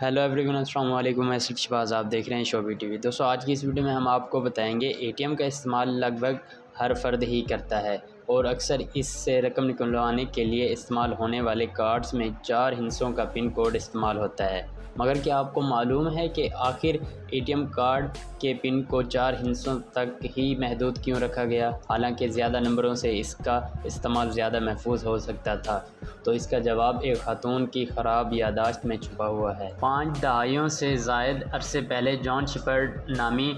Hello everyone, अस्सलाम वालेकुम। मैं सिर्फ शहबाज, आप देख रहे हैं शोबी टीवी। दोस्तों, आज की इस वीडियो में हम आपको बताएंगे एटीएम का इस्तेमाल लगभग हर फर्द ही करता है और अक्सर इससे रकम निकलवाने के लिए इस्तेमाल होने वाले कार्ड्स में 4 हिस्सों का पिन कोड इस्तेमाल होता है। मगर क्या आपको मालूम है कि आखिर एटीएम कार्ड के पिन को 4 हिस्सों तक ही महदूद क्यों रखा गया, हालांकि ज़्यादा नंबरों से इसका इस्तेमाल ज़्यादा महफूज हो सकता था? तो इसका जवाब एक खातून की ख़राब यादाश्त में छुपा हुआ है। 5 दहाइयों से ज़ायद अरसे पहले जॉन शेपर्ड नामी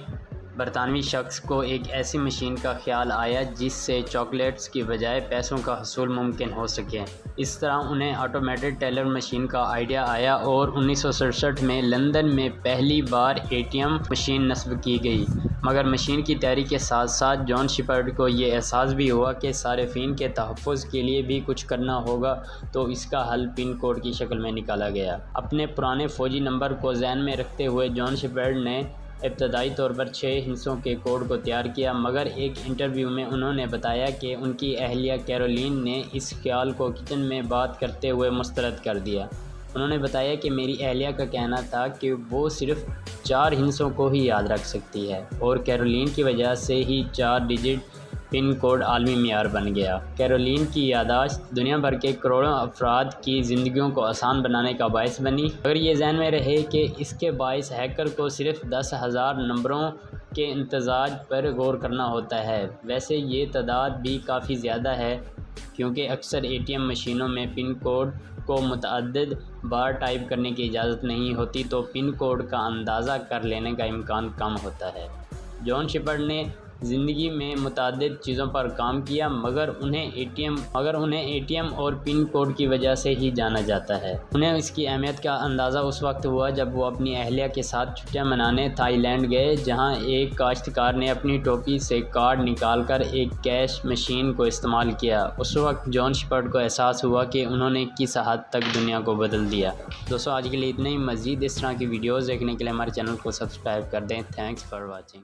बरतानवी शख्स को एक ऐसी मशीन का ख्याल आया जिससे चॉकलेट्स की बजाय पैसों का हसूल मुमकिन हो सके। इस तरह उन्हें ऑटोमेटेड टेलर मशीन का आइडिया आया और 1967 में लंदन में पहली बार एटीएम मशीन नस्ब की गई। मगर मशीन की तैयारी के साथ साथ जॉन शेपर्ड को ये एहसास भी हुआ कि सारिफिन के तहफ़्फ़ुज़ के लिए भी कुछ करना होगा, तो इसका हल पिन कोड की शक्ल में निकाला गया। अपने पुराने फ़ौजी नंबर को ज़हन में रखते हुए जॉन शेपर्ड ने इब्तदाई तौर पर 6 हिस्सों के कोड को तैयार किया, मगर एक इंटरव्यू में उन्होंने बताया कि उनकी अहलिया कैरोलिन ने इस ख्याल को किचन में बात करते हुए मुस्तरद कर दिया। उन्होंने बताया कि मेरी अहलिया का कहना था कि वो सिर्फ 4 हिस्सों को ही याद रख सकती है और कैरोलिन की वजह से ही 4 डिजिट पिन कोड आलमी मियार बन गया। कैरोलिन की यादाश्त दुनिया भर के करोड़ों अफराद की ज़िंदगियों को आसान बनाने का बायस बनी। अगर ये ज़हन में रहे कि इसके बायस हैकर को सिर्फ 10,000 नंबरों के इंतज़ाज पर गौर करना होता है। वैसे ये तादाद भी काफ़ी ज़्यादा है, क्योंकि अक्सर एटीएम मशीनों में पिन कोड को मुतअद्दिद बार टाइप करने की इजाज़त नहीं होती, तो पिन कोड का अंदाज़ा कर लेने का इम्कान कम होता है। जॉन शेपर्ड ने ज़िंदगी में मुतअद्दिद चीज़ों पर काम किया, मगर उन्हें एटीएम और पिन कोड की वजह से ही जाना जाता है। उन्हें इसकी अहमियत का अंदाज़ा उस वक्त हुआ जब वो अपनी अहलिया के साथ छुट्टियां मनाने थाईलैंड गए, जहां एक काश्तकार ने अपनी टोपी से कार्ड निकालकर एक कैश मशीन को इस्तेमाल किया। उस वक्त जॉन शेपर्ड को एहसास हुआ कि उन्होंने किस हद तक दुनिया को बदल दिया। दोस्तों, आज के लिए इतना ही। मज़ीद इस तरह की वीडियोज़ देखने के लिए हमारे चैनल को सब्सक्राइब कर दें। Thanks for watching.